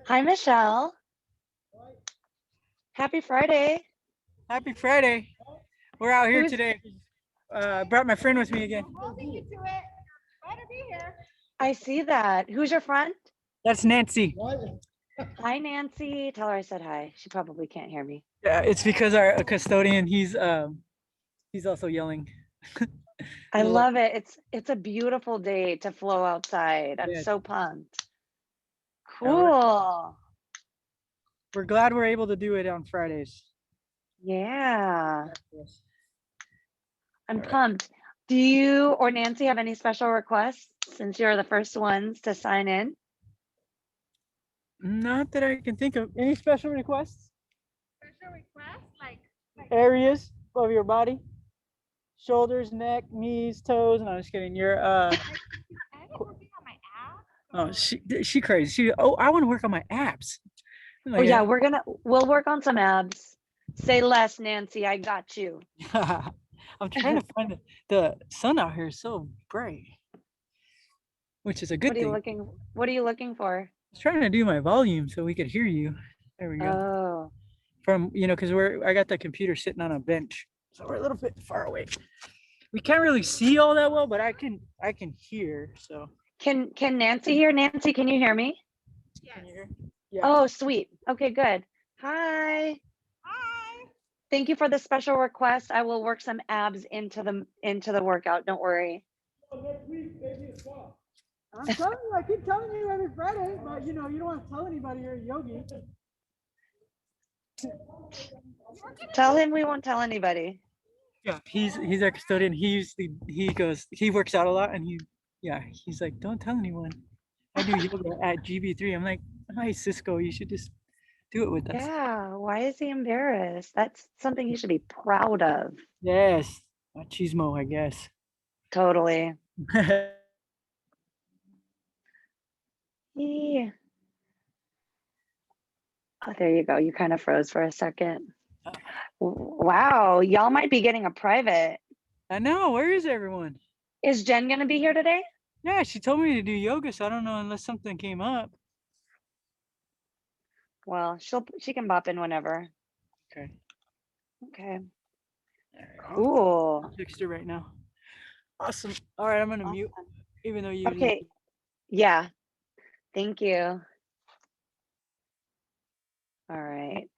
Hi, Michelle. Happy Friday. Happy Friday. We're out here Who's today. Brought my friend with me again. Holding you to it. Glad to be here. I see that. Who's your friend? That's Nancy. Hi, Nancy. Tell her I said hi. She probably can't hear me. Yeah, it's because our custodian, he's also yelling. I love it. It's a beautiful day to flow outside. I'm Yeah, so pumped. yeah, we're, Cool. we're glad we're able to do it on Fridays. Yeah, Yes. I'm All right. pumped. Do you or Nancy have any special requests since you're the first ones to sign in? Not that I can think of. Any special requests? Special request, like Areas of your body? Shoulders, neck, knees, toes. No, I'm just kidding. You're I need working on my app. oh she crazy. I want to work on my abs. I'm Oh like, yeah, we'll work on some abs. Say less, Nancy. I got you. I'm trying to find the sun out here is so bright, which is a good thing. What are you looking for? I was trying to do my volume so we could hear you. There we go. Oh, From because I got the computer sitting on a bench, so we're a little bit far away. We can't really see all that well, but I can hear. So can Nancy hear? Nancy, can you hear me? Yes. can you hear? Yeah. Oh, sweet. Okay, good. Hi. Hi. Thank you for the special request. I will work some abs into the workout. Don't worry. I'm telling you, I keep telling you every Friday, but you don't want to tell anybody you're a yogi. Tell him we won't tell anybody. Yeah, he's our custodian. He works out a lot, and he's like, don't tell anyone. I do yoga at GB3. I'm like, hi Cisco, you should just do it with us. Yeah, why is he embarrassed? That's something he should be proud of. Yes, machismo, I guess. Totally. Yeah. Oh, there you go. You kind of froze for a second. Wow, y'all might be getting a private. I know. Where is everyone? Is Jen going to be here today? Yeah, she told me to do yoga, so I don't know unless something came up. Well, she can bop in whenever. Okay. Okay. All right, Cool. I'll text her right now. Awesome. All right, I'm gonna mute, Awesome. even though you. Okay. Yeah. Thank you. All right.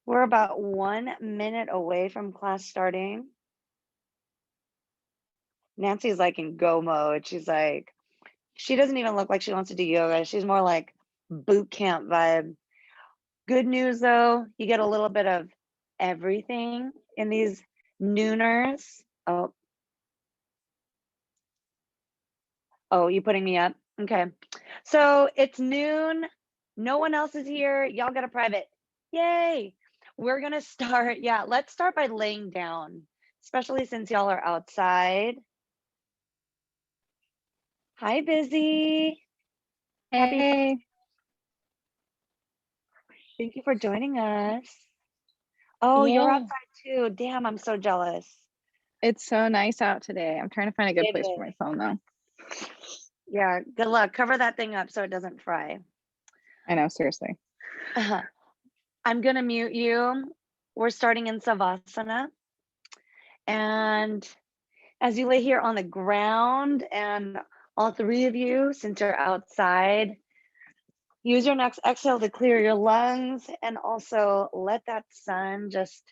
We're about 1 minute away from class starting. Nancy's like in go mode. She's like, she doesn't even look like she wants to do yoga. She's more like boot camp vibe. Good news though, you get a little bit of everything in these nooners. Oh, you putting me up? Okay. So it's noon. No one else is here. Y'all got a private. Yay. We're going to start. Yeah, let's start by laying down, especially since y'all are outside. Hi, Busy. Happy. Hey, Thank you for joining us. Oh, you're yeah, outside too. Damn, I'm so jealous. it's so nice out today. I'm trying to find a good It place for my is. phone though. Yeah, good luck. Cover that thing up so it doesn't fry. I know, seriously. I'm going to mute you. We're starting in Savasana. And as you lay here on the ground, and all three of you, since you're outside, use your next exhale to clear your lungs and also let that sun just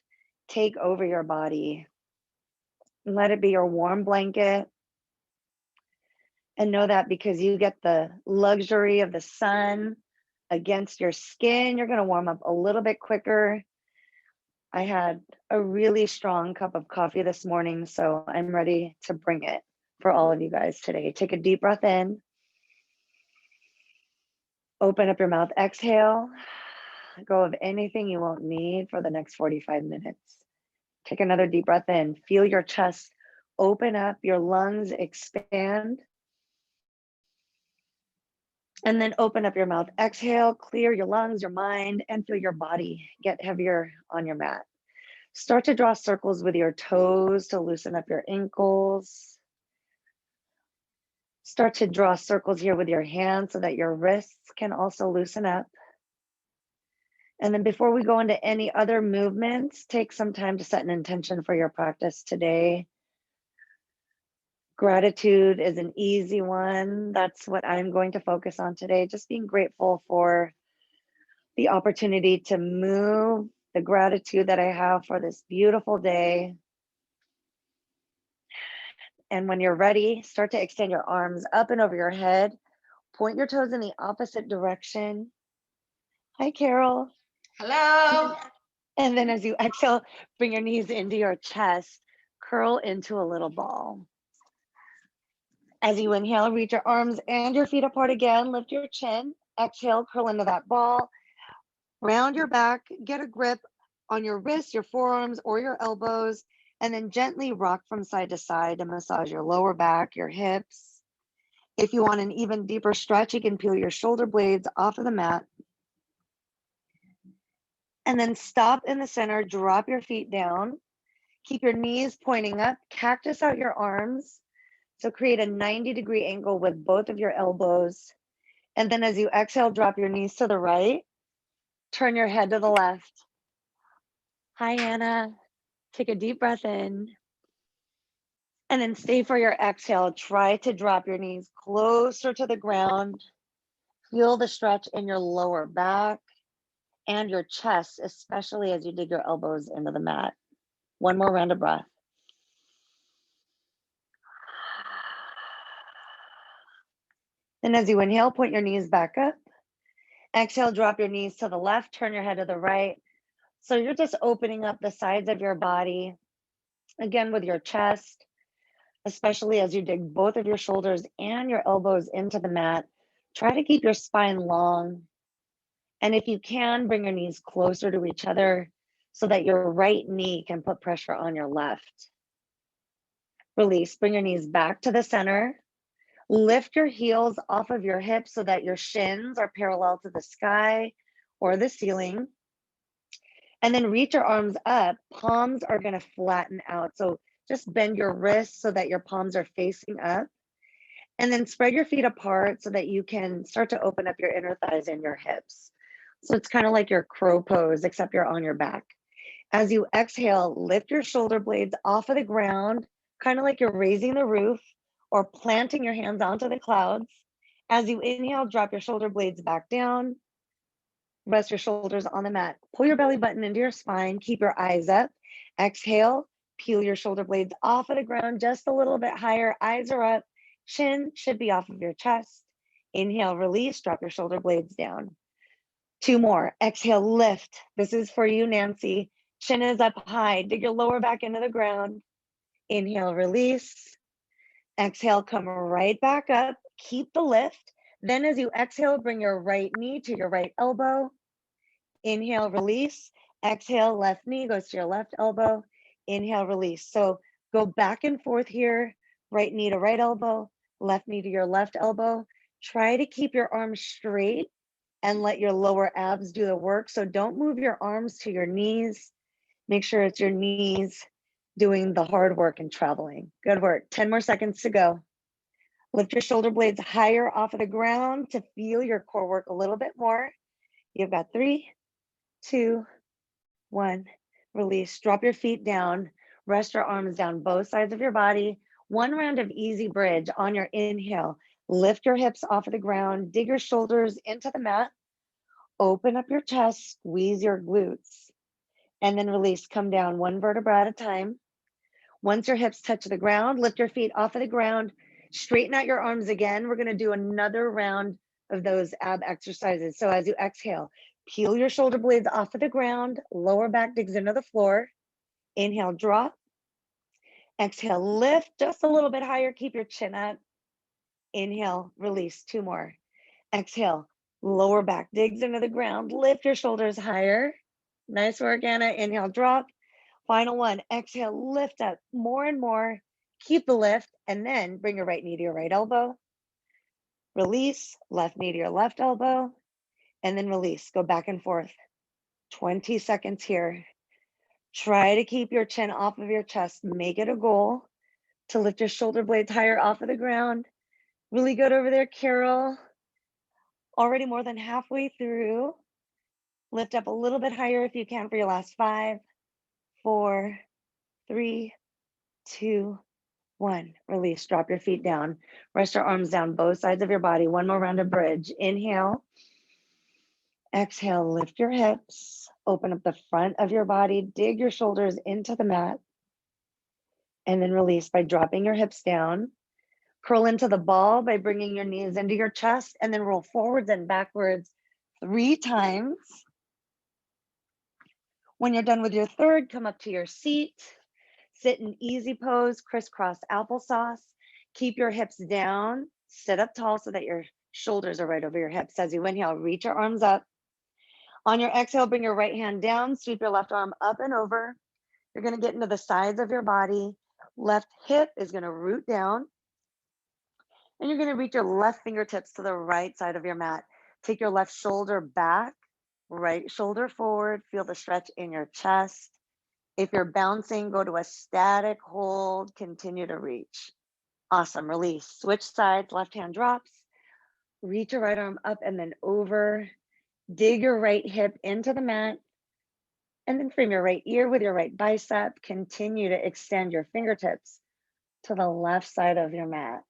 take over your body. Let it be your warm blanket. And know that because you get the luxury of the sun against your skin, you're going to warm up a little bit quicker. I had a really strong cup of coffee this morning, so I'm ready to bring it for all of you guys today. Take a deep breath in. Open up your mouth, exhale. Go of anything you won't need for the next 45 minutes. Take another deep breath in. Feel your chest open up, your lungs expand. And then open up your mouth, exhale, clear your lungs, your mind, and feel your body get heavier on your mat. Start to draw circles with your toes to loosen up your ankles. Start to draw circles here with your hands so that your wrists can also loosen up. And then before we go into any other movements, take some time to set an intention for your practice today. Gratitude is an easy one. That's what I'm going to focus on today. Just being grateful for the opportunity to move, the gratitude that I have for this beautiful day. And when you're ready, start to extend your arms up and over your head. Point your toes in the opposite direction. Hi, Carol. Hello. And then as you exhale, bring your knees into your chest, curl into a little ball. As you inhale, reach your arms and your feet apart again, lift your chin, exhale, curl into that ball, round your back, get a grip on your wrists, your forearms, or your elbows, and then gently rock from side to side to massage your lower back, your hips. If you want an even deeper stretch, you can peel your shoulder blades off of the mat. And then stop in the center, drop your feet down. Keep your knees pointing up, cactus out your arms. So create a 90-degree angle with both of your elbows. And then as you exhale, drop your knees to the right. Turn your head to the left. Hi, Anna. Take a deep breath in. And then stay for your exhale. Try to drop your knees closer to the ground. Feel the stretch in your lower back and your chest, especially as you dig your elbows into the mat. One more round of breath. And as you inhale, point your knees back up. Exhale, drop your knees to the left, turn your head to the right. So you're just opening up the sides of your body, again with your chest, especially as you dig both of your shoulders and your elbows into the mat. Try to keep your spine long. And if you can, bring your knees closer to each other so that your right knee can put pressure on your left. Release, bring your knees back to the center. Lift your heels off of your hips so that your shins are parallel to the sky or the ceiling. And then reach your arms up. Palms are going to flatten out. So just bend your wrists so that your palms are facing up. And then spread your feet apart so that you can start to open up your inner thighs and your hips. So it's kind of like your crow pose, except you're on your back. As you exhale, lift your shoulder blades off of the ground, kind of like you're raising the roof or planting your hands onto the clouds. As you inhale, drop your shoulder blades back down. Rest your shoulders on the mat. Pull your belly button into your spine. Keep your eyes up. Exhale, peel your shoulder blades off of the ground just a little bit higher. Eyes are up. Chin should be off of your chest. Inhale, release, drop your shoulder blades down. Two more. Exhale, lift. This is for you, Nancy. Chin is up high. Dig your lower back into the ground. Inhale, release. Exhale, come right back up. Keep the lift. Then as you exhale, bring your right knee to your right elbow. Inhale, release. Exhale, left knee goes to your left elbow. Inhale, release. So go back and forth here. Right knee to right elbow, left knee to your left elbow. Try to keep your arms straight and let your lower abs do the work. So don't move your arms to your knees. Make sure it's your knees doing the hard work and traveling. Good work. 10 more seconds to go. Lift your shoulder blades higher off of the ground to feel your core work a little bit more. You've got 3, 2, 1. Release. Drop your feet down. Rest your arms down both sides of your body. One round of easy bridge on your inhale. Lift your hips off of the ground. Dig your shoulders into the mat. Open up your chest. Squeeze your glutes. And then release. Come down one vertebra at a time. Once your hips touch the ground, lift your feet off of the ground. Straighten out your arms again. We're going to do another round of those ab exercises. So as you exhale, peel your shoulder blades off of the ground. Lower back digs into the floor. Inhale, drop. Exhale, lift just a little bit higher. Keep your chin up. Inhale, release. 2 more. Exhale, lower back digs into the ground. Lift your shoulders higher. Nice work, Anna. Inhale, drop. Final one. Exhale, lift up more and more. Keep the lift, and then bring your right knee to your right elbow. Release, left knee to your left elbow, and then release. Go back and forth. 20 seconds here. Try to keep your chin off of your chest. Make it a goal to lift your shoulder blades higher off of the ground. Really good over there, Carol. Already more than halfway through. Lift up a little bit higher if you can for your last 5, 4, 3, 2, 1. Release. Drop your feet down. Rest your arms down both sides of your body. One more round of bridge. Inhale. Exhale. Lift your hips. Open up the front of your body. Dig your shoulders into the mat. And then release by dropping your hips down. Curl into the ball by bringing your knees into your chest, and then roll forwards and backwards 3 times. When you're done with your third, come up to your seat. Sit in easy pose, crisscross applesauce. Keep your hips down. Sit up tall so that your shoulders are right over your hips. As you inhale, reach your arms up. On your exhale, bring your right hand down. Sweep your left arm up and over. You're going to get into the sides of your body. Left hip is going to root down. And you're going to reach your left fingertips to the right side of your mat. Take your left shoulder back, right shoulder forward. Feel the stretch in your chest. If you're bouncing, go to a static hold. Continue to reach. Awesome. Release. Switch sides. Left hand drops. Reach your right arm up and then over. Dig your right hip into the mat. And then frame your right ear with your right bicep. Continue to extend your fingertips to the left side of your mat.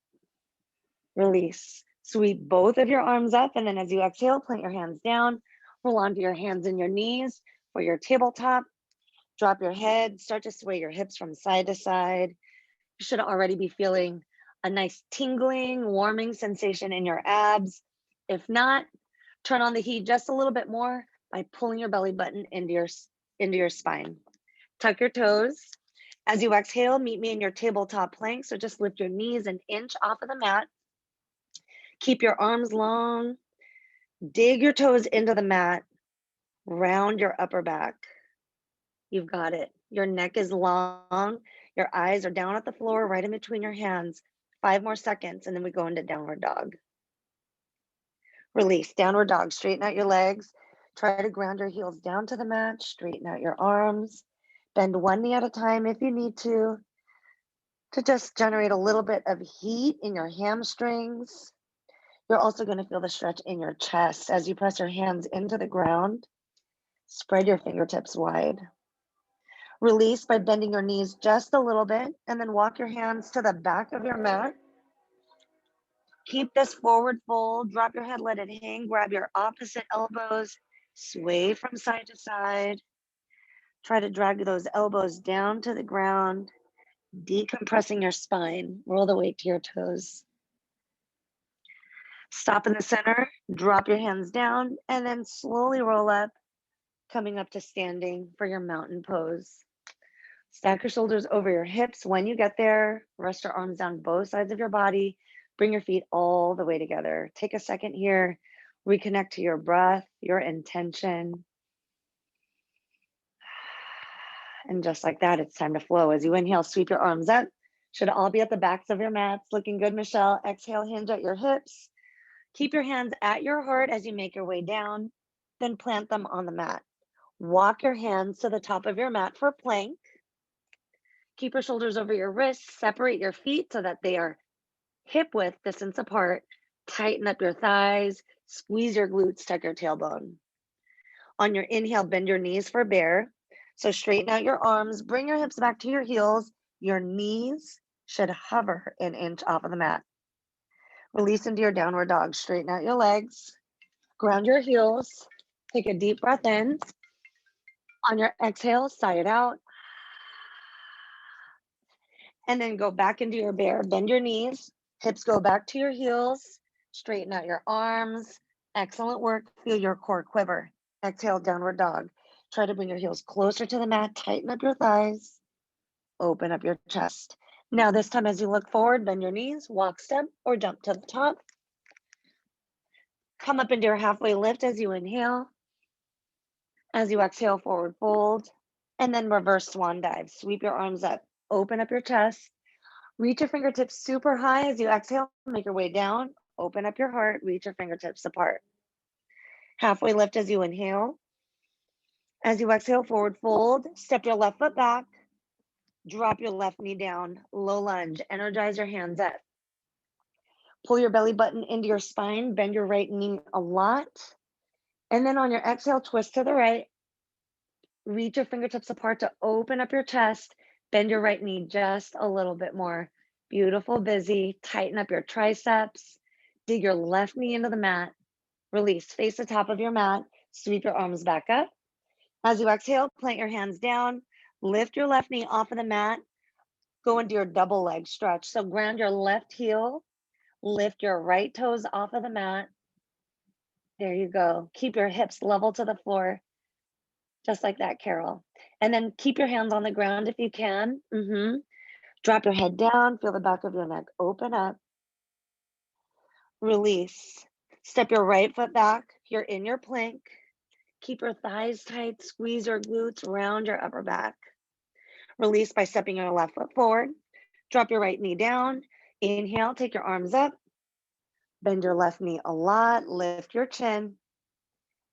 Release. Sweep both of your arms up, and then as you exhale, plant your hands down. Roll onto your hands and your knees for your tabletop. Drop your head. Start to sway your hips from side to side. You should already be feeling a nice tingling, warming sensation in your abs. If not, turn on the heat just a little bit more by pulling your belly button into your spine. Tuck your toes. As you exhale, meet me in your tabletop plank. So just lift your knees an inch off of the mat. Keep your arms long. Dig your toes into the mat. Round your upper back. You've got it. Your neck is long. Your eyes are down at the floor, right in between your hands. 5 more seconds, and then we go into downward dog. Release. Downward dog. Straighten out your legs. Try to ground your heels down to the mat. Straighten out your arms. Bend one knee at a time if you need to just generate a little bit of heat in your hamstrings. You're also going to feel the stretch in your chest as you press your hands into the ground. Spread your fingertips wide. Release by bending your knees just a little bit, and then walk your hands to the back of your mat. Keep this forward fold. Drop your head, let it hang. Grab your opposite elbows. Sway from side to side. Try to drag those elbows down to the ground, decompressing your spine. Roll the weight to your toes. Stop in the center, drop your hands down, and then slowly roll up, coming up to standing for your mountain pose. Stack your shoulders over your hips. When you get there, rest your arms down both sides of your body. Bring your feet all the way together. Take a second here, reconnect to your breath, your intention. And just like that, it's time to flow. As you inhale, sweep your arms up. Should all be at the backs of your mats. Looking good, Michelle. Exhale, hinge at your hips. Keep your hands at your heart as you make your way down, then plant them on the mat. Walk your hands to the top of your mat for plank. Keep your shoulders over your wrists. Separate your feet so that they are hip width distance apart. Tighten up your thighs. Squeeze your glutes. Tuck your tailbone. On your inhale, bend your knees for bear. So straighten out your arms. Bring your hips back to your heels. Your knees should hover an inch off of the mat. Release into your downward dog. Straighten out your legs. Ground your heels. Take a deep breath in. On your exhale, sigh it out. And then go back into your bear. Bend your knees. Hips go back to your heels. Straighten out your arms. Excellent work. Feel your core quiver. Exhale, downward dog. Try to bring your heels closer to the mat. Tighten up your thighs. Open up your chest. Now this time as you look forward, bend your knees, walk, step, or jump to the top. Come up into your halfway lift as you inhale. As you exhale, forward fold, and then reverse swan dive. Sweep your arms up, open up your chest, reach your fingertips super high as you exhale, make your way down, open up your heart, reach your fingertips apart. Halfway lift as you inhale. As you exhale, forward fold, step your left foot back, drop your left knee down, low lunge, energize your hands up. Pull your belly button into your spine, bend your right knee a lot. And then on your exhale, twist to the right. Reach your fingertips apart to open up your chest. Bend your right knee just a little bit more. Beautiful, busy. Tighten up your triceps. Dig your left knee into the mat. Release, face the top of your mat. Sweep your arms back up. As you exhale, plant your hands down. Lift your left knee off of the mat. Go into your double leg stretch. So ground your left heel. Lift your right toes off of the mat. There you go. Keep your hips level to the floor. Just like that, Carol. And then keep your hands on the ground if you can. Drop your head down. Feel the back of your neck open up. Release. Step your right foot back. You're in your plank. Keep your thighs tight. Squeeze your glutes around your upper back. Release by stepping your left foot forward. Drop your right knee down. Inhale, take your arms up. Bend your left knee a lot. Lift your chin.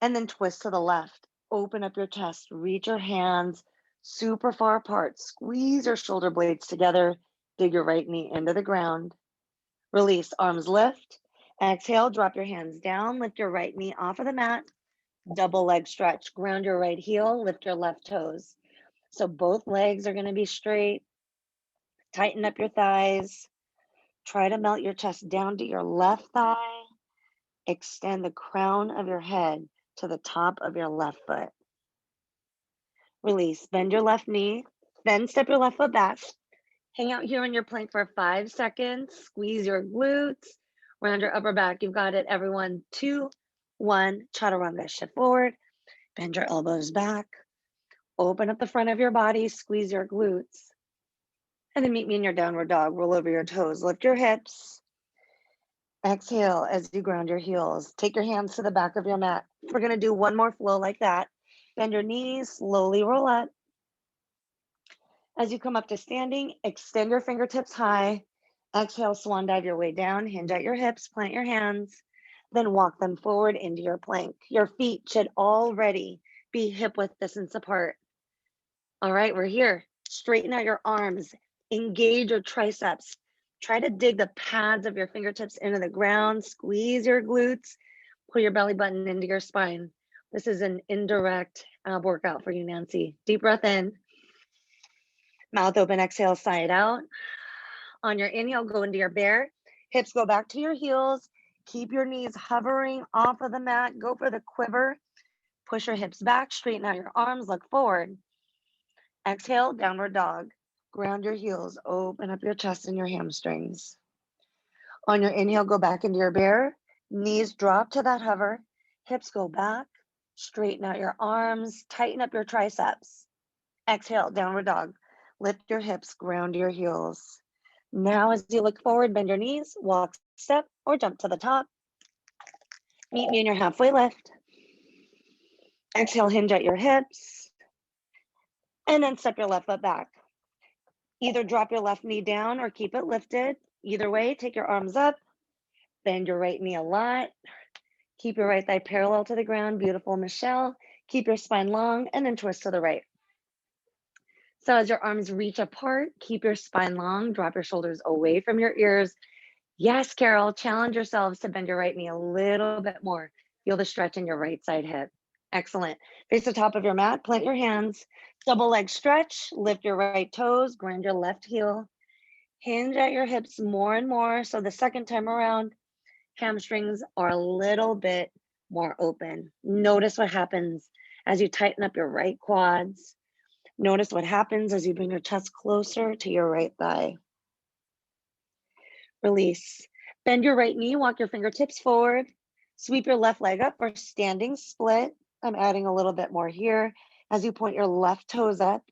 And then twist to the left. Open up your chest. Reach your hands super far apart. Squeeze your shoulder blades together. Dig your right knee into the ground. Release, arms lift. Exhale, drop your hands down. Lift your right knee off of the mat. Double leg stretch. Ground your right heel. Lift your left toes. So both legs are going to be straight. Tighten up your thighs. Try to melt your chest down to your left thigh. Extend the crown of your head to the top of your left foot. Release, bend your left knee, then step your left foot back. Hang out here in your plank for 5 seconds. Squeeze your glutes, round your upper back. You've got it, everyone. 2, 1, chaturanga. Shift forward, bend your elbows back. Open up the front of your body, squeeze your glutes. And then meet me in your downward dog. Roll over your toes, lift your hips. Exhale as you ground your heels. Take your hands to the back of your mat. We're going to do one more flow like that. Bend your knees, slowly roll up. As you come up to standing, extend your fingertips high. Exhale, swan dive your way down. Hinge at your hips, plant your hands. Then walk them forward into your plank. Your feet should already be hip width distance apart. All right, we're here. Straighten out your arms. Engage your triceps. Try to dig the pads of your fingertips into the ground. Squeeze your glutes. Pull your belly button into your spine. This is an indirect ab workout for you, Nancy. Deep breath in. Mouth open, exhale, side out. On your inhale, go into your bear. Hips go back to your heels. Keep your knees hovering off of the mat. Go for the quiver. Push your hips back. Straighten out your arms. Look forward. Exhale, downward dog. Ground your heels. Open up your chest and your hamstrings. On your inhale, go back into your bear. Knees drop to that hover. Hips go back. Straighten out your arms. Tighten up your triceps. Exhale, downward dog. Lift your hips, ground your heels. Now, as you look forward, bend your knees, walk, step, or jump to the top. Meet me in your halfway lift. Exhale, hinge at your hips. And then step your left foot back. Either drop your left knee down or keep it lifted. Either way, take your arms up. Bend your right knee a lot. Keep your right thigh parallel to the ground. Beautiful, Michelle. Keep your spine long and then twist to the right. So as your arms reach apart, keep your spine long, drop your shoulders away from your ears. Yes, Carol, challenge yourselves to bend your right knee a little bit more. Feel the stretch in your right side hip. Excellent. Face the top of your mat, plant your hands, double leg stretch, lift your right toes, ground your left heel. Hinge at your hips more and more. So the second time around, hamstrings are a little bit more open. Notice what happens as you tighten up your right quads. Notice what happens as you bring your chest closer to your right thigh. Release. Bend your right knee, walk your fingertips forward. Sweep your left leg up for standing split. I'm adding a little bit more here. As you point your left toes up,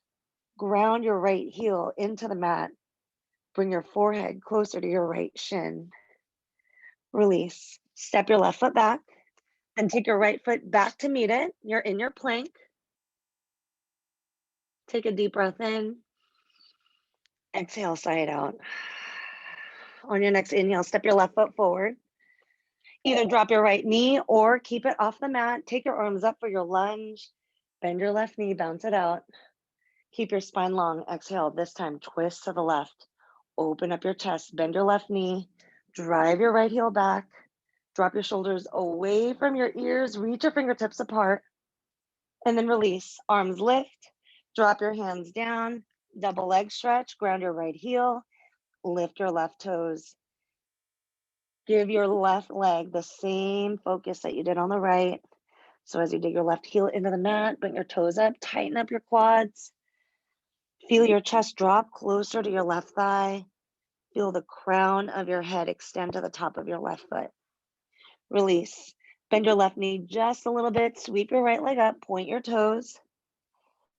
ground your right heel into the mat. Bring your forehead closer to your right shin. Release. Step your left foot back and take your right foot back to meet it. You're in your plank. Take a deep breath in. Exhale, side out. On your next inhale, step your left foot forward. Either drop your right knee or keep it off the mat. Take your arms up for your lunge. Bend your left knee, bounce it out. Keep your spine long. Exhale. This time, twist to the left. Open up your chest. Bend your left knee. Drive your right heel back. Drop your shoulders away from your ears. Reach your fingertips apart. And then release. Arms lift. Drop your hands down. Double leg stretch. Ground your right heel. Lift your left toes. Give your left leg the same focus that you did on the right. So as you dig your left heel into the mat, bring your toes up, tighten up your quads. Feel your chest drop closer to your left thigh. Feel the crown of your head extend to the top of your left foot. Release. Bend your left knee just a little bit. Sweep your right leg up. Point your toes.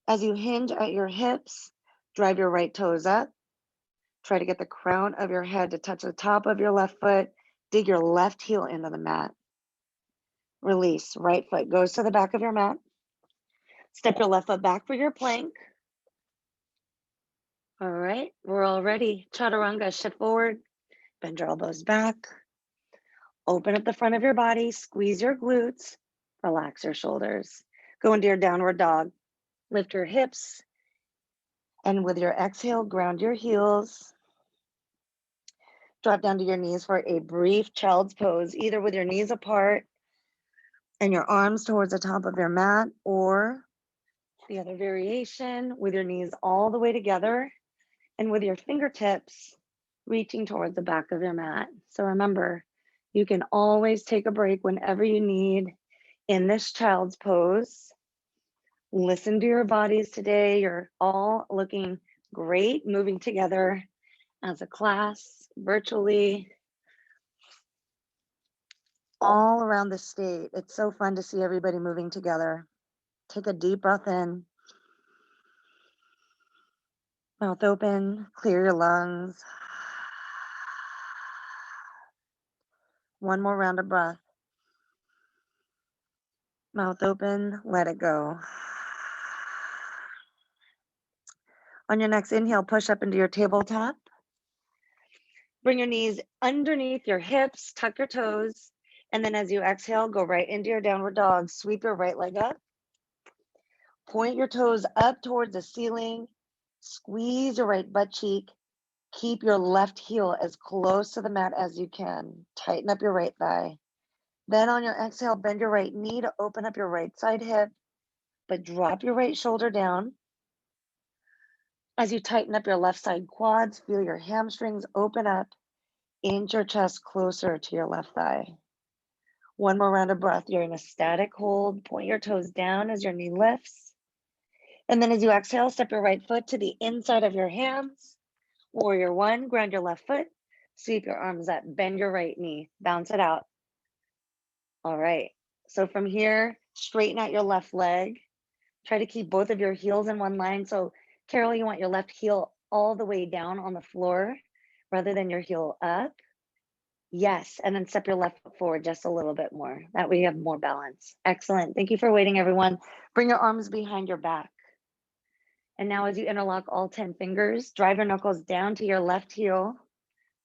As you hinge at your hips, drive your right toes up. Try to get the crown of your head to touch the top of your left foot. Dig your left heel into the mat. Release. Right foot goes to the back of your mat. Step your left foot back for your plank. All right, we're all ready. Chaturanga, shift forward. Bend your elbows back. Open up the front of your body. Squeeze your glutes. Relax your shoulders. Go into your downward dog. Lift your hips. And with your exhale, ground your heels. Drop down to your knees for a brief child's pose, either with your knees apart and your arms towards the top of your mat, or the other variation with your knees all the way together and with your fingertips reaching towards the back of your mat. So remember, you can always take a break whenever you need in this child's pose. Listen to your bodies today. You're all looking great, moving together as a class, virtually, all around the state. It's so fun to see everybody moving together. Take a deep breath in. Mouth open, clear your lungs. One more round of breath. Mouth open, let it go. On your next inhale, push up into your tabletop. Bring your knees underneath your hips, tuck your toes. And then as you exhale, go right into your downward dog. Sweep your right leg up. Point your toes up towards the ceiling. Squeeze your right butt cheek. Keep your left heel as close to the mat as you can. Tighten up your right thigh. Then on your exhale, bend your right knee to open up your right side hip, but drop your right shoulder down. As you tighten up your left side quads, feel your hamstrings open up, inch your chest closer to your left thigh. One more round of breath. You're in a static hold. Point your toes down as your knee lifts. And then as you exhale, step your right foot to the inside of your hands. Warrior one, ground your left foot. Sweep your arms up, bend your right knee, bounce it out. All right, so from here, straighten out your left leg. Try to keep both of your heels in one line. So Carol, you want your left heel all the way down on the floor rather than your heel up. Yes, and then step your left foot forward just a little bit more. That way you have more balance. Excellent. Thank you for waiting, everyone. Bring your arms behind your back. And now as you interlock all 10 fingers, drive your knuckles down to your left heel.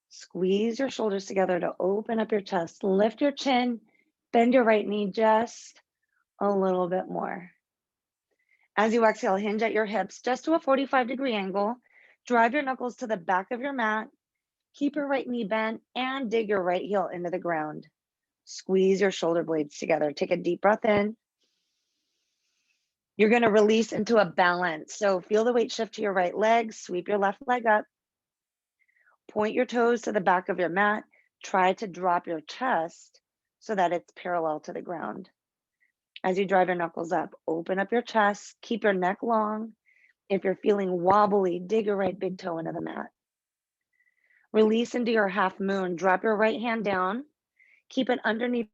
Squeeze your shoulders together to open up your chest. Lift your chin, bend your right knee just a little bit more. As you exhale, hinge at your hips just to a 45-degree angle. Drive your knuckles to the back of your mat. Keep your right knee bent and dig your right heel into the ground. Squeeze your shoulder blades together. Take a deep breath in. You're going to release into a balance. So feel the weight shift to your right leg. Sweep your left leg up. Point your toes to the back of your mat. Try to drop your chest so that it's parallel to the ground. As you drive your knuckles up, open up your chest. Keep your neck long. If you're feeling wobbly, dig your right big toe into the mat. Release into your half moon. Drop your right hand down. Keep it underneath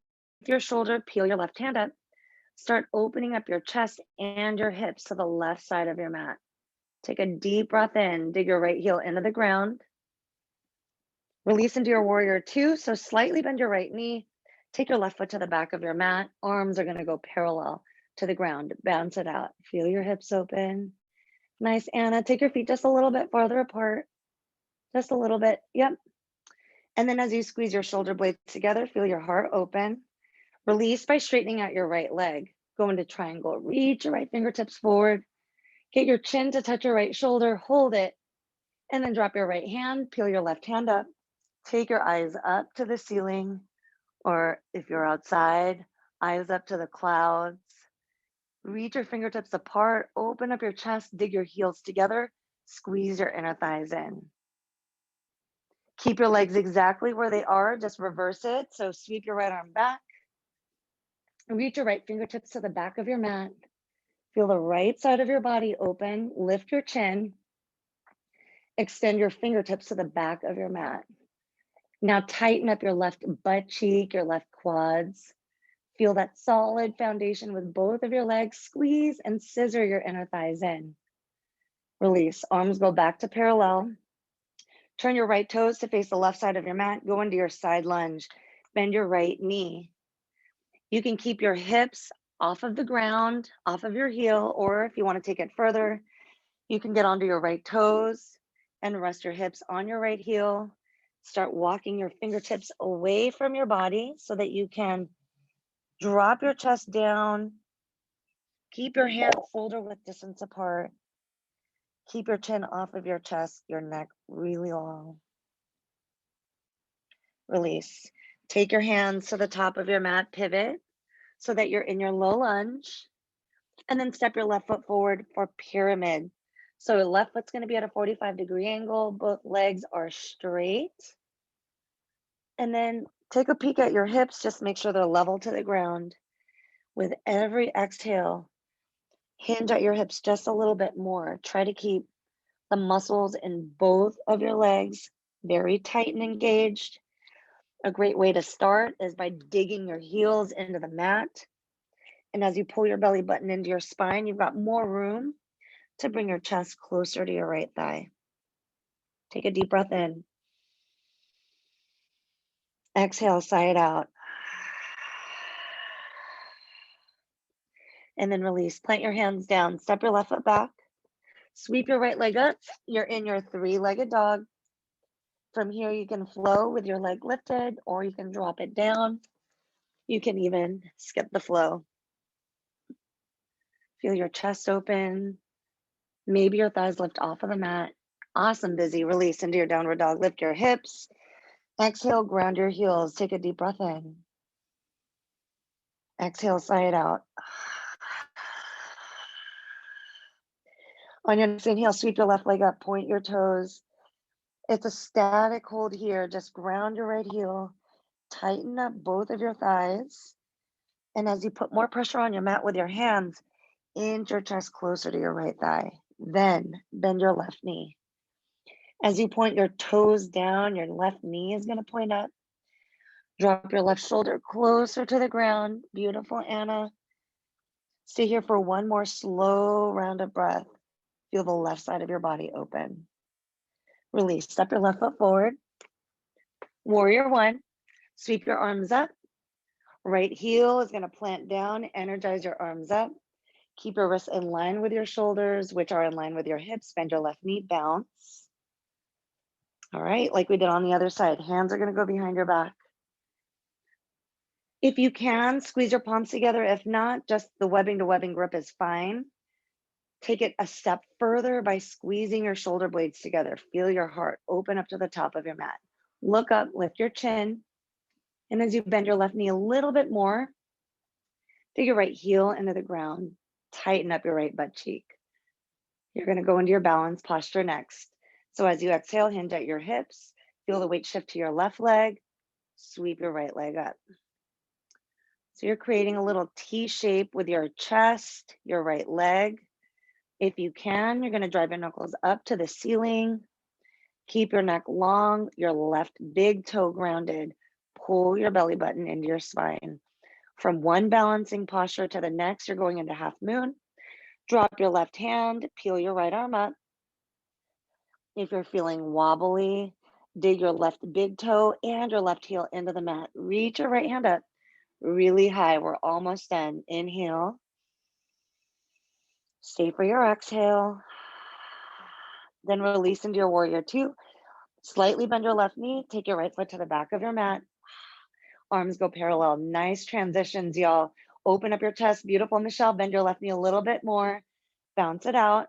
your shoulder. Peel your left hand up. Start opening up your chest and your hips to the left side of your mat. Take a deep breath in. Dig your right heel into the ground. Release into your warrior two. So slightly bend your right knee. Take your left foot to the back of your mat. Arms are going to go parallel to the ground. Bounce it out. Feel your hips open. Nice, Anna. Take your feet just a little bit farther apart. Just a little bit. Yep. And then as you squeeze your shoulder blades together, feel your heart open. Release by straightening out your right leg. Go into triangle. Reach your right fingertips forward. Get your chin to touch your right shoulder. Hold it. And then drop your right hand. Peel your left hand up. Take your eyes up to the ceiling, or if you're outside, eyes up to the clouds. Reach your fingertips apart, open up your chest, dig your heels together, squeeze your inner thighs in. Keep your legs exactly where they are, just reverse it. So sweep your right arm back, reach your right fingertips to the back of your mat. Feel the right side of your body open, lift your chin, extend your fingertips to the back of your mat. Now tighten up your left butt cheek, your left quads. Feel that solid foundation with both of your legs. Squeeze and scissor your inner thighs in. Release, arms go back to parallel. Turn your right toes to face the left side of your mat. Go into your side lunge. Bend your right knee. You can keep your hips off of the ground, off of your heel, or if you want to take it further, you can get onto your right toes and rest your hips on your right heel. Start walking your fingertips away from your body so that you can drop your chest down. Keep your hands shoulder width distance apart. Keep your chin off of your chest, your neck really long. Release. Take your hands to the top of your mat, pivot so that you're in your low lunge, and then step your left foot forward for pyramid. So your left foot's going to be at a 45-degree angle, both legs are straight. And then take a peek at your hips, just make sure they're level to the ground. With every exhale, hinge at your hips just a little bit more. Try to keep the muscles in both of your legs very tight and engaged. A great way to start is by digging your heels into the mat. And as you pull your belly button into your spine, you've got more room to bring your chest closer to your right thigh. Take a deep breath in. Exhale, sigh it out. And then release. Plant your hands down. Step your left foot back. Sweep your right leg up. You're in your three-legged dog. From here, you can flow with your leg lifted, or you can drop it down. You can even skip the flow. Feel your chest open. Maybe your thighs lift off of the mat. Awesome, busy. Release into your downward dog. Lift your hips. Exhale, ground your heels. Take a deep breath in. Exhale, sigh it out. On your next inhale, sweep your left leg up, point your toes. It's a static hold here. Just ground your right heel. Tighten up both of your thighs. And as you put more pressure on your mat with your hands, inch your chest closer to your right thigh. Then bend your left knee. As you point your toes down, your left knee is going to point up. Drop your left shoulder closer to the ground. Beautiful, Anna. Stay here for one more slow round of breath. Feel the left side of your body open. Release. Step your left foot forward. Warrior one. Sweep your arms up. Right heel is going to plant down. Energize your arms up. Keep your wrists in line with your shoulders, which are in line with your hips. Bend your left knee, bounce. All right, like we did on the other side. Hands are going to go behind your back. If you can, squeeze your palms together. If not, just the webbing to webbing grip is fine. Take it a step further by squeezing your shoulder blades together. Feel your heart open up to the top of your mat. Look up, lift your chin. And as you bend your left knee a little bit more, dig your right heel into the ground. Tighten up your right butt cheek. You're going to go into your balance posture next. So as you exhale, hinge at your hips. Feel the weight shift to your left leg. Sweep your right leg up. So you're creating a little T shape with your chest, your right leg. If you can, you're going to drive your knuckles up to the ceiling. Keep your neck long, your left big toe grounded. Pull your belly button into your spine. From one balancing posture to the next, you're going into half moon. Drop your left hand, peel your right arm up. If you're feeling wobbly, dig your left big toe and your left heel into the mat. Reach your right hand up really high. We're almost done. Inhale. Stay for your exhale. Then release into your warrior two. Slightly bend your left knee. Take your right foot to the back of your mat. Arms go parallel. Nice transitions, y'all. Open up your chest. Beautiful, Michelle. Bend your left knee a little bit more. Bounce it out.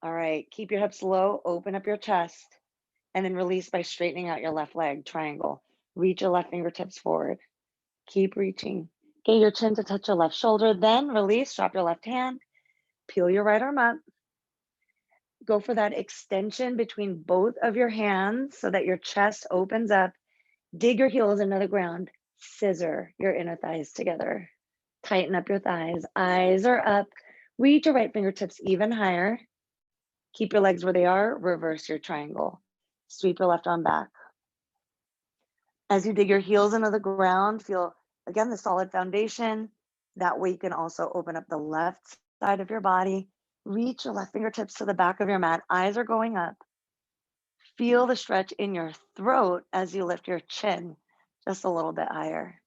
All right. Keep your hips low. Open up your chest. And then release by straightening out your left leg, triangle. Reach your left fingertips forward. Keep reaching. Get your chin to touch your left shoulder, then release, drop your left hand, peel your right arm up. Go for that extension between both of your hands so that your chest opens up. Dig your heels into the ground. Scissor your inner thighs together. Tighten up your thighs. Eyes are up. Reach your right fingertips even higher. Keep your legs where they are. Reverse your triangle. Sweep your left arm back. As you dig your heels into the ground, feel, again, the solid foundation. That way you can also open up the left side of your body. Reach your left fingertips to the back of your mat. Eyes are going up. Feel the stretch in your throat as you lift your chin just a little bit higher.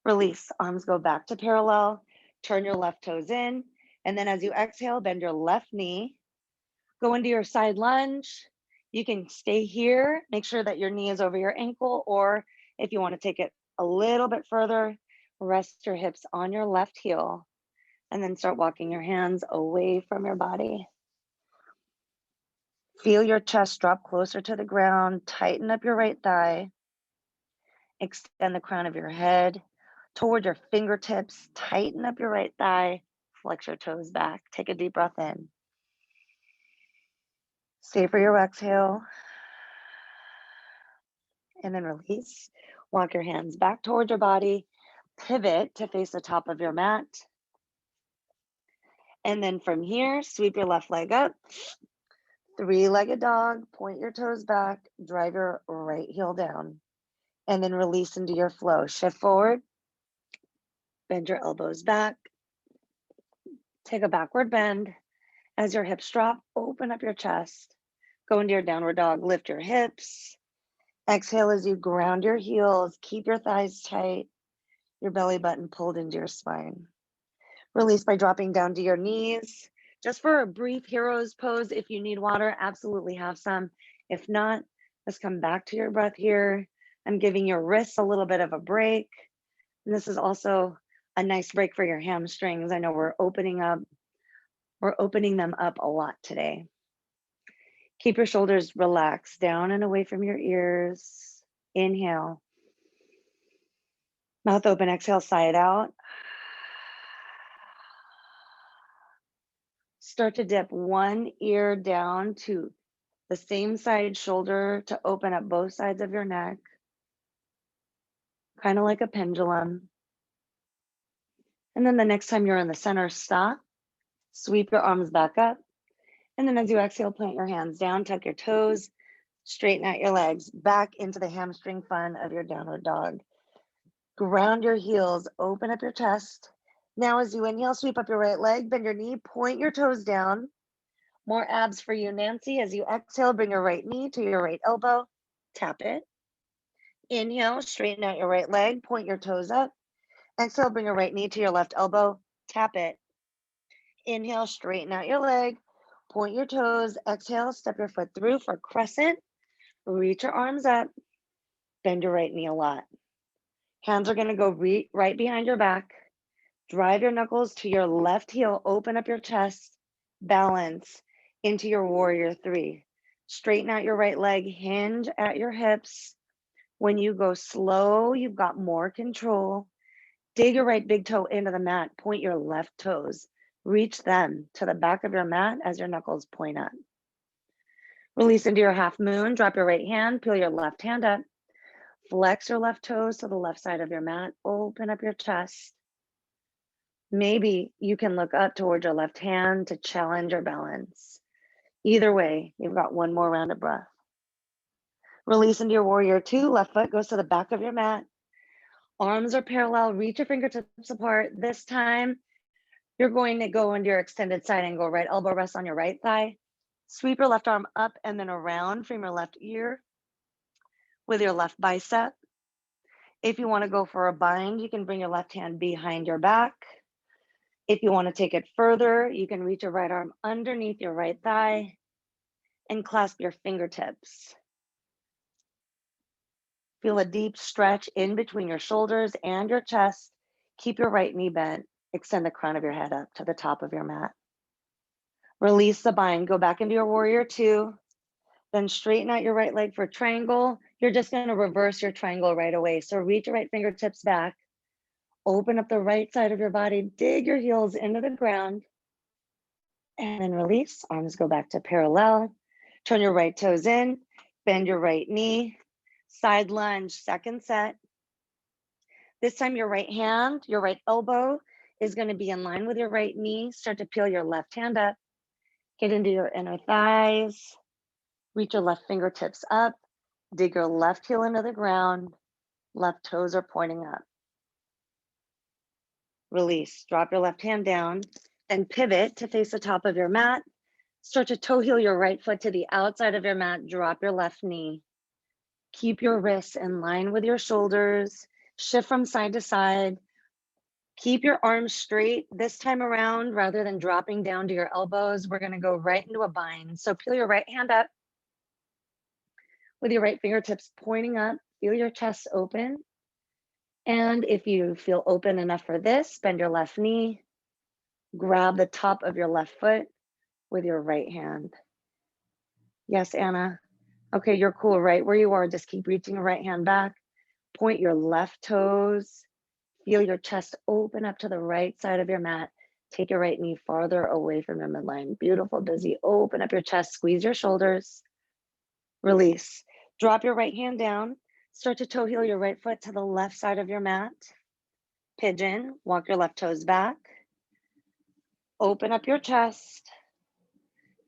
Release, arms go back to parallel. Turn your left toes in. And then as you exhale, bend your left knee. Go into your side lunge. You can stay here. Make sure that your knee is over your ankle, or if you want to take it a little bit further, rest your hips on your left heel and then start walking your hands away from your body. Feel your chest drop closer to the ground. Tighten up your right thigh. Extend the crown of your head toward your fingertips. Tighten up your right thigh. Flex your toes back. Take a deep breath in. Savor your exhale. And then release. Walk your hands back towards your body. Pivot to face the top of your mat. And then from here, sweep your left leg up. Three-legged dog. Point your toes back. Drive your right heel down. And then release into your flow. Shift forward. Bend your elbows back. Take a backward bend. As your hips drop, open up your chest. Go into your downward dog. Lift your hips. Exhale as you ground your heels. Keep your thighs tight. Your belly button pulled into your spine. Release by dropping down to your knees. Just for a brief hero's pose, if you need water, absolutely have some. If not, let's come back to your breath here. I'm giving your wrists a little bit of a break. And this is also a nice break for your hamstrings. I know we're opening them up a lot today. Keep your shoulders relaxed, down and away from your ears. Inhale. Mouth open, exhale, sigh it out. Start to dip one ear down to the same side shoulder to open up both sides of your neck. Kind of like a pendulum. And then the next time you're in the center, stop. Sweep your arms back up. And then as you exhale, plant your hands down, tuck your toes, straighten out your legs, back into the hamstring fun of your downward dog. Ground your heels, open up your chest. Now as you inhale, sweep up your right leg, bend your knee, point your toes down. More abs for you, Nancy. As you exhale, bring your right knee to your right elbow, tap it. Inhale, straighten out your right leg, point your toes up. Exhale, bring your right knee to your left elbow, tap it. Inhale, straighten out your leg, point your toes. Exhale, step your foot through for crescent. Reach your arms up, bend your right knee a lot. Hands are gonna go right behind your back. Drive your knuckles to your left heel, open up your chest, balance into your warrior three. Straighten out your right leg, hinge at your hips. When you go slow, you've got more control. Dig your right big toe into the mat, point your left toes. Reach them to the back of your mat as your knuckles point up. Release into your half moon, drop your right hand, peel your left hand up. Flex your left toes to the left side of your mat, open up your chest. Maybe you can look up towards your left hand to challenge your balance. Either way, you've got one more round of breath. Release into your warrior two, left foot goes to the back of your mat. Arms are parallel, reach your fingertips apart. This time, you're going to go into your extended side angle, right elbow rests on your right thigh. Sweep your left arm up and then around from your left ear with your left bicep. If you want to go for a bind, you can bring your left hand behind your back. If you want to take it further, you can reach your right arm underneath your right thigh and clasp your fingertips. Feel a deep stretch in between your shoulders and your chest. Keep your right knee bent. Extend the crown of your head up to the top of your mat. Release the bind. Go back into your warrior two. Then straighten out your right leg for triangle. You're just going to reverse your triangle right away. So reach your right fingertips back. Open up the right side of your body. Dig your heels into the ground. And then release. Arms go back to parallel. Turn your right toes in. Bend your right knee. Side lunge, second set. This time your right hand, your right elbow is going to be in line with your right knee. Start to peel your left hand up. Get into your inner thighs. Reach your left fingertips up. Dig your left heel into the ground. Left toes are pointing up. Release. Drop your left hand down and pivot to face the top of your mat. Start to toe heel your right foot to the outside of your mat. Drop your left knee. Keep your wrists in line with your shoulders. Shift from side to side. Keep your arms straight this time around rather than dropping down to your elbows. We're going to go right into a bind. So peel your right hand up with your right fingertips pointing up. Feel your chest open. And if you feel open enough for this, bend your left knee. Grab the top of your left foot with your right hand. Yes, Anna. Okay, you're cool right where you are. Just keep reaching your right hand back. Point your left toes. Feel your chest open up to the right side of your mat. Take your right knee farther away from your midline. Beautiful, busy. Open up your chest. Squeeze your shoulders. Release. Drop your right hand down. Start to toe heel your right foot to the left side of your mat. Pigeon. Walk your left toes back. Open up your chest.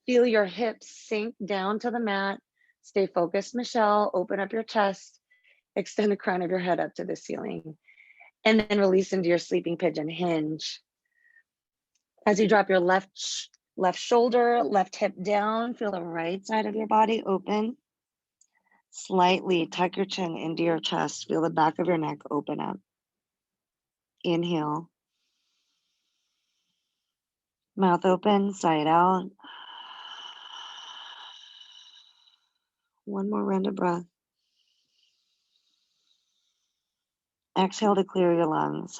Feel your hips sink down to the mat. Stay focused, Michelle. Open up your chest. Extend the crown of your head up to the ceiling. And then release into your sleeping pigeon. Hinge. As you drop your left shoulder, left hip down, feel the right side of your body open. Slightly tuck your chin into your chest. Feel the back of your neck open up. Inhale. Mouth open, side out. One more round of breath. Exhale to clear your lungs.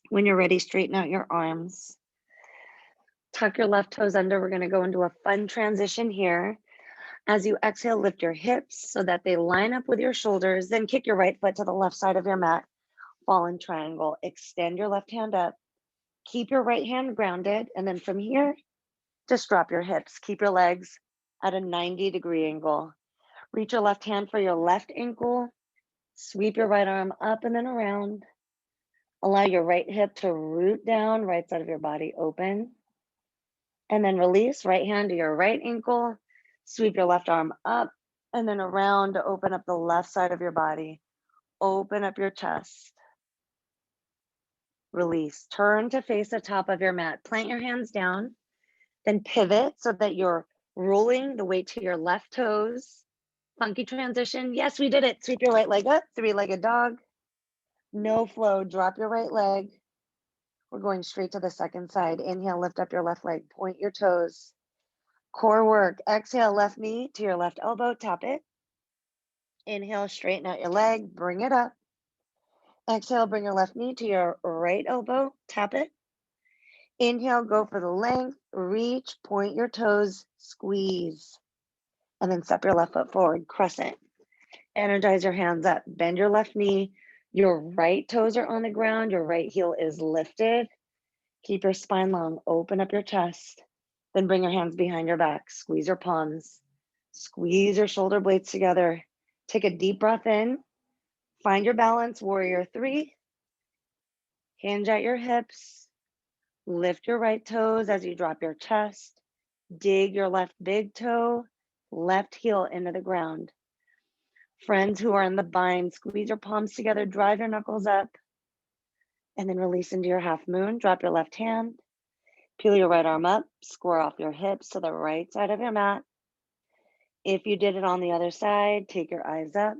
When you're ready, straighten out your arms. Tuck your left toes under. We're going to go into a fun transition here. As you exhale, lift your hips so that they line up with your shoulders. Then kick your right foot to the left side of your mat. Fall in triangle. Extend your left hand up. Keep your right hand grounded. And then from here, just drop your hips. Keep your legs at a 90-degree angle. Reach your left hand for your left ankle. Sweep your right arm up and then around. Allow your right hip to root down, right side of your body open. And then release, right hand to your right ankle. Sweep your left arm up and then around to open up the left side of your body. Open up your chest. Release. Turn to face the top of your mat. Plant your hands down. Then pivot so that you're rolling the weight to your left toes. Funky transition. Yes, we did it. Sweep your right leg up. Three-legged dog. No flow. Drop your right leg. We're going straight to the second side. Inhale, lift up your left leg. Point your toes. Core work. Exhale, left knee to your left elbow. Tap it. Inhale, straighten out your leg. Bring it up. Exhale, bring your left knee to your right elbow. Tap it. Inhale, go for the length. Reach, point your toes, squeeze. And then step your left foot forward, crescent. Energize your hands up. Bend your left knee. Your right toes are on the ground. Your right heel is lifted. Keep your spine long. Open up your chest. Then bring your hands behind your back. Squeeze your palms. Squeeze your shoulder blades together. Take a deep breath in. Find your balance, warrior three. Hinge at your hips. Lift your right toes as you drop your chest. Dig your left big toe, left heel into the ground. Friends who are in the bind, squeeze your palms together, drive your knuckles up, and then release into your half moon. Drop your left hand, peel your right arm up, square off your hips to the right side of your mat. If you did it on the other side, take your eyes up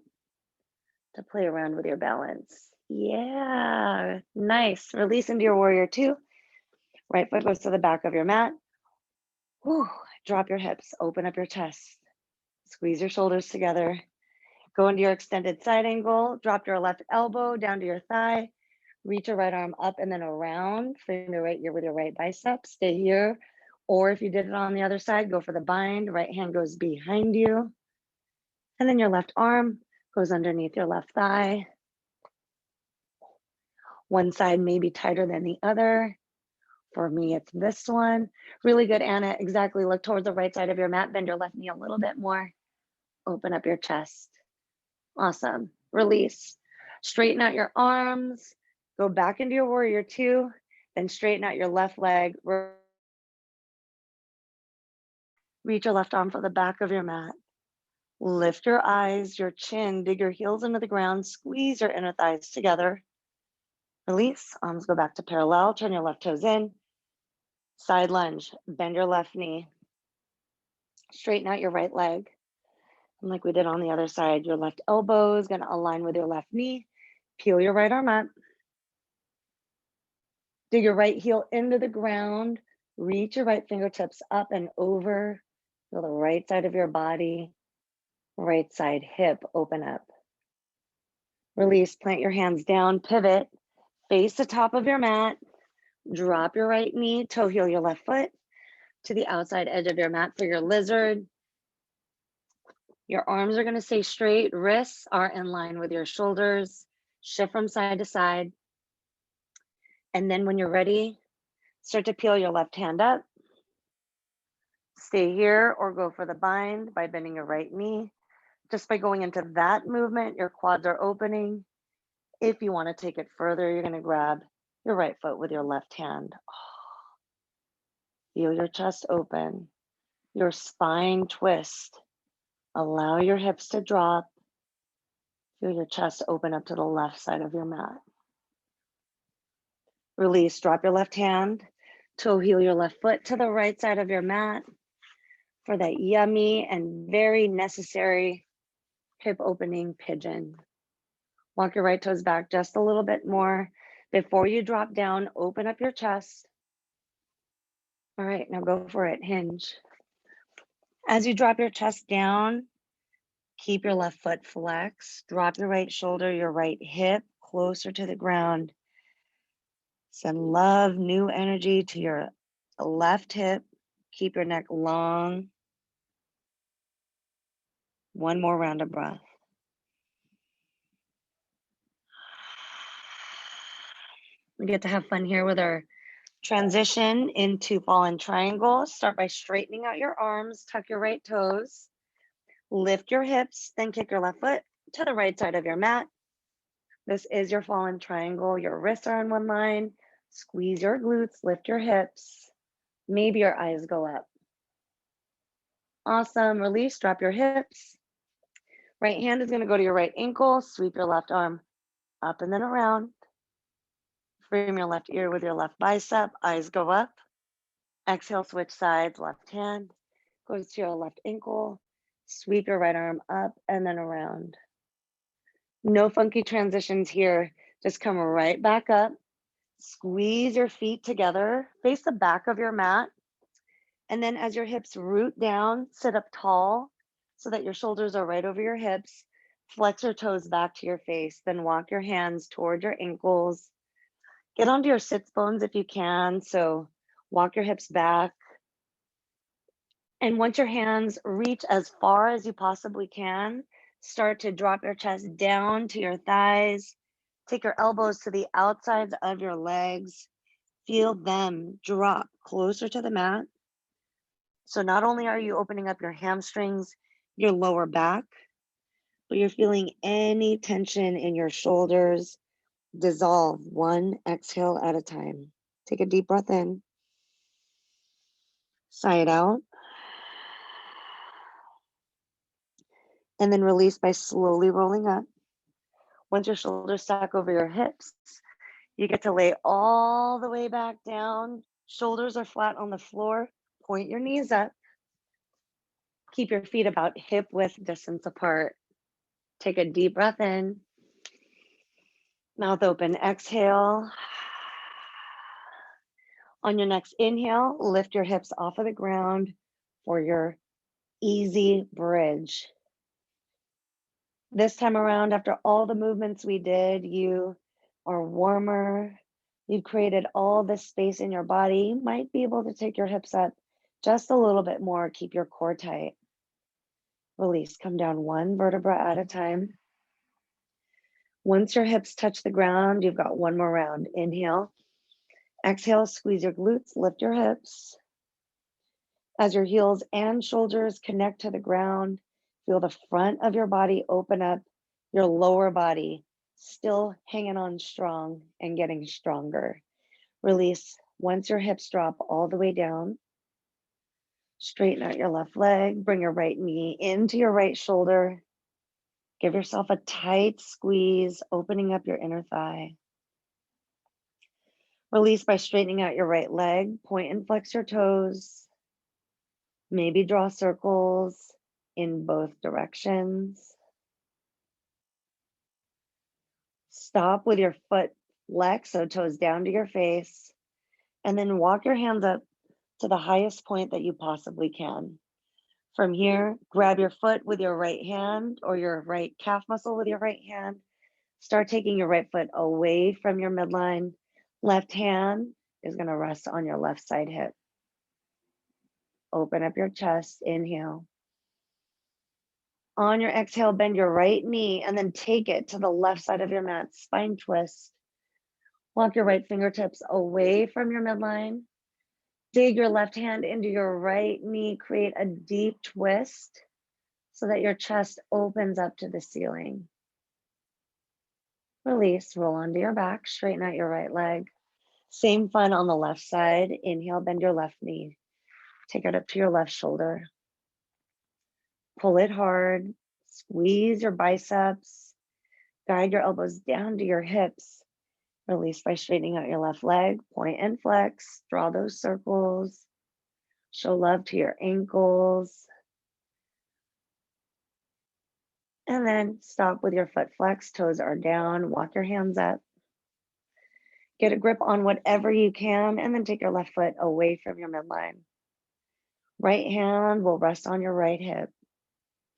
to play around with your balance. Yeah, nice. Release into your warrior two. Right foot goes to the back of your mat. Whew. Drop your hips, open up your chest, squeeze your shoulders together. Go into your extended side angle, drop your left elbow down to your thigh, reach your right arm up and then around, frame your right ear with your right bicep. Stay here Or if you did it on the other side, go for the bind. Right hand goes behind you. And then your left arm goes underneath your left thigh. One side may be tighter than the other. For me, it's this one. Really good, Anna. Exactly. Look towards the right side of your mat. Bend your left knee a little bit more. Open up your chest. Awesome. Release. Straighten out your arms. Go back into your warrior two. Then straighten out your left leg. Reach your left arm for the back of your mat. Lift your eyes, your chin, dig your heels into the ground. Squeeze your inner thighs together. Release. Arms go back to parallel. Turn your left toes in. Side lunge. Bend your left knee. Straighten out your right leg. And like we did on the other side, your left elbow is going to align with your left knee. Peel your right arm up. Dig your right heel into the ground. Reach your right fingertips up and over. Feel the right side of your body. Right side hip open up. Release. Plant your hands down. Pivot. Face the top of your mat. Drop your right knee. Toe heel your left foot to the outside edge of your mat for your lizard. Your arms are going to stay straight. Wrists are in line with your shoulders. Shift from side to side. And then when you're ready, start to peel your left hand up. Stay here or go for the bind by bending your right knee. Just by going into that movement, your quads are opening. If you want to take it further, you're going to grab your right foot with your left hand. Feel your chest open, your spine twist. Allow your hips to drop. Feel your chest open up to the left side of your mat. Release, drop your left hand, toe heel your left foot to the right side of your mat for that yummy and very necessary hip opening pigeon. Walk your right toes back just a little bit more. Before you drop down, open up your chest. All right, now go for it, hinge. As you drop your chest down, keep your left foot flexed. Drop your right shoulder, your right hip closer to the ground. Send love, new energy to your left hip. Keep your neck long. One more round of breath. We get to have fun here with our transition into fallen triangle. Start by straightening out your arms, tuck your right toes, lift your hips, then kick your left foot to the right side of your mat. This is your fallen triangle. Your wrists are in one line. Squeeze your glutes, lift your hips. Maybe your eyes go up. Awesome. Release, drop your hips. Right hand is going to go to your right ankle. Sweep your left arm up and then around. Frame your left ear with your left bicep. Eyes go up. Exhale, switch sides. Left hand goes to your left ankle. Sweep your right arm up and then around. No funky transitions here. Just come right back up. Squeeze your feet together. Face the back of your mat. And then as your hips root down, sit up tall so that your shoulders are right over your hips. Flex your toes back to your face. Then walk your hands toward your ankles. Get onto your sits bones if you can. So walk your hips back. And once your hands reach as far as you possibly can, start to drop your chest down to your thighs. Take your elbows to the outsides of your legs. Feel them drop closer to the mat. So not only are you opening up your hamstrings, your lower back, but you're feeling any tension in your shoulders dissolve one exhale at a time. Take a deep breath in. Sigh it out. And then release by slowly rolling up. Once your shoulders stack over your hips, you get to lay all the way back down. Shoulders are flat on the floor. Point your knees up. Keep your feet about hip width distance apart. Take a deep breath in. Mouth open, exhale. On your next inhale, lift your hips off of the ground for your easy bridge. This time around, after all the movements we did, you are warmer. You've created all this space in your body. You might be able to take your hips up Just a little bit more. Keep your core tight. Release. Come down one vertebra at a time. Once your hips touch the ground, you've got one more round. Inhale. Exhale, squeeze your glutes, lift your hips. As your heels and shoulders connect to the ground, feel the front of your body open up, your lower body still hanging on strong and getting stronger. Release. Once your hips drop all the way down, straighten out your left leg, bring your right knee into your right shoulder. Give yourself a tight squeeze, opening up your inner thigh. Release by straightening out your right leg, point and flex your toes. Maybe draw circles in both directions. Stop with your foot flexed, so toes down to your face, and then walk your hands up to the highest point that you possibly can. From here, grab your foot with your right hand or your right calf muscle with your right hand. Start taking your right foot away from your midline. Left hand is going to rest on your left side hip. Open up your chest, inhale. On your exhale, bend your right knee and then take it to the left side of your mat, spine twist. Walk your right fingertips away from your midline. Dig your left hand into your right knee, create a deep twist so that your chest opens up to the ceiling. Release, roll onto your back, straighten out your right leg. Same fun on the left side. Inhale, bend your left knee. Take it up to your left shoulder. Pull it hard, squeeze your biceps, guide your elbows down to your hips. Release by straightening out your left leg, point and flex, draw those circles. Show love to your ankles. And then stop with your foot flex, toes are down, walk your hands up. Get a grip on whatever you can, and then take your left foot away from your midline. Right hand will rest on your right hip.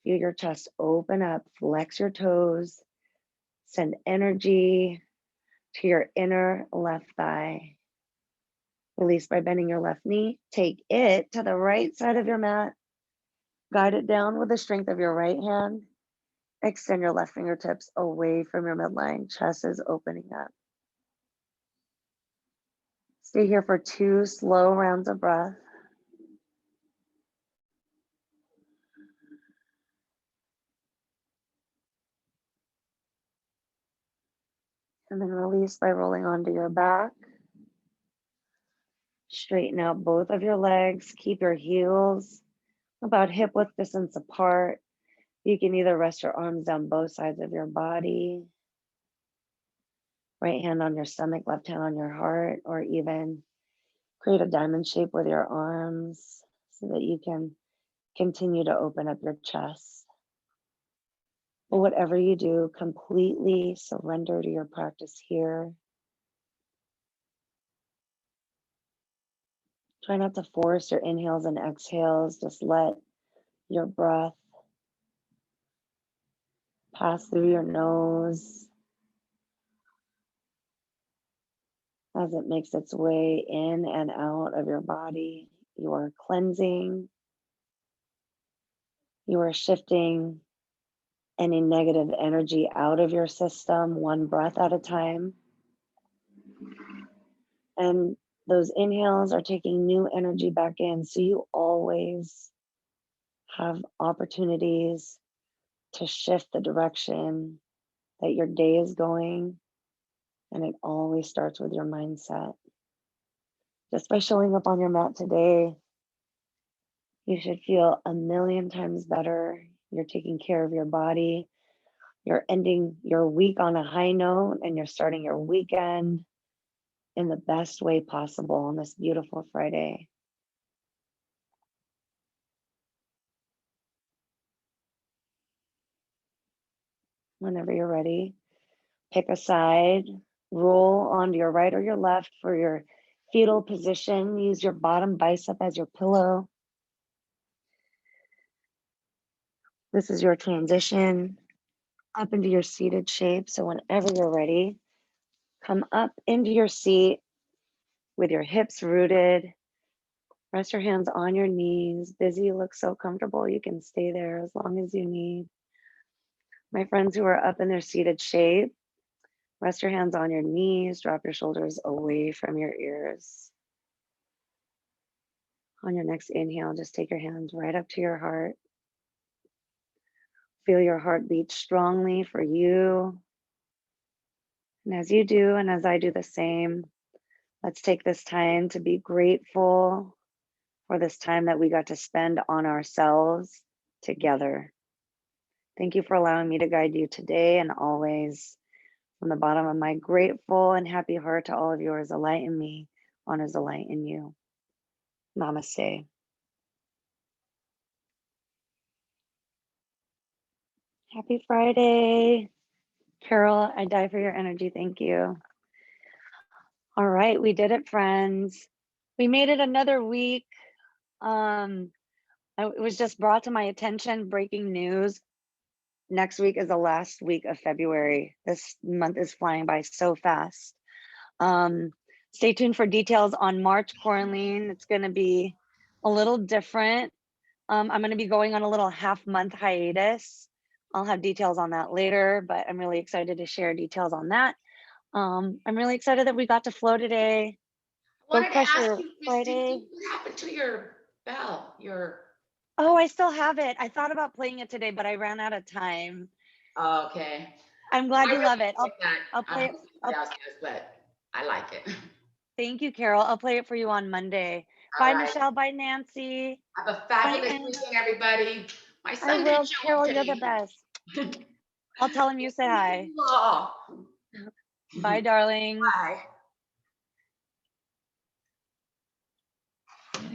Feel your chest open up, flex your toes, send energy to your inner left thigh. Release by bending your left knee. Take it to the right side of your mat. Guide it down with the strength of your right hand. Extend your left fingertips away from your midline. Chest is opening up. Stay here for 2 slow rounds of breath. And then release by rolling onto your back. Straighten out both of your legs. Keep your heels about hip width distance apart. You can either rest your arms down both sides of your body. Right hand on your stomach, left hand on your heart, or even create a diamond shape with your arms so that you can continue to open up your chest. But whatever you do, completely surrender to your practice here. Try not to force your inhales and exhales. Just let your breath pass through your nose as it makes its way in and out of your body. You are cleansing. You are shifting any negative energy out of your system, one breath at a time. And those inhales are taking new energy back in. So you always have opportunities to shift the direction that your day is going. And it always starts with your mindset. Just by showing up on your mat today, you should feel a million times better. You're taking care of your body. You're ending your week on a high note, and you're starting your weekend in the best way possible on this beautiful Friday. Whenever you're ready, pick a side, roll onto your right or your left for your fetal position. Use your bottom bicep as your pillow. This is your transition up into your seated shape. So whenever you're ready, come up into your seat with your hips rooted, Rest your hands on your knees. Busy looks so comfortable. You can stay there as long as you need. My friends who are up in their seated shape, rest your hands on your knees. Drop your shoulders away from your ears. On your next inhale, just take your hands right up to your heart. Feel your heart beat strongly for you. And as you do, and as I do the same, let's take this time to be grateful for this time that we got to spend on ourselves together. Thank you for allowing me to guide you today and always. From the bottom of my grateful and happy heart to all of yours, a light in me honors a light in you. Namaste. Happy Friday. Carol, I die for your energy. Thank you. All right, we did it, friends. We made it another week. It was just brought to my attention, breaking news. Next week is the last week of February. This month is flying by so fast. Stay tuned for details on March quaranLEAN. It's going to be a little different. I'm going to be going on a little half-month hiatus. I'll have details on that later, but I'm really excited to share details on that. I'm really excited that we got to flow today. I wanted to ask Crusher you, Friday. Christy, what happened to your bell? Oh, I still have it. I thought about playing it today, but I ran out of time. Oh, okay. I'm glad you I love really it. like that. I'll I play don't it. know if somebody else does, but I like it. Thank you, Carol. I'll play it for you on Monday. All Bye, right. Michelle. Bye, Nancy. Have a fabulous Anna. weekend, everybody. My I son will. didn't show Carol, up you're today. the best. I'll tell him you said hi. Oh, Bye, darling. bye.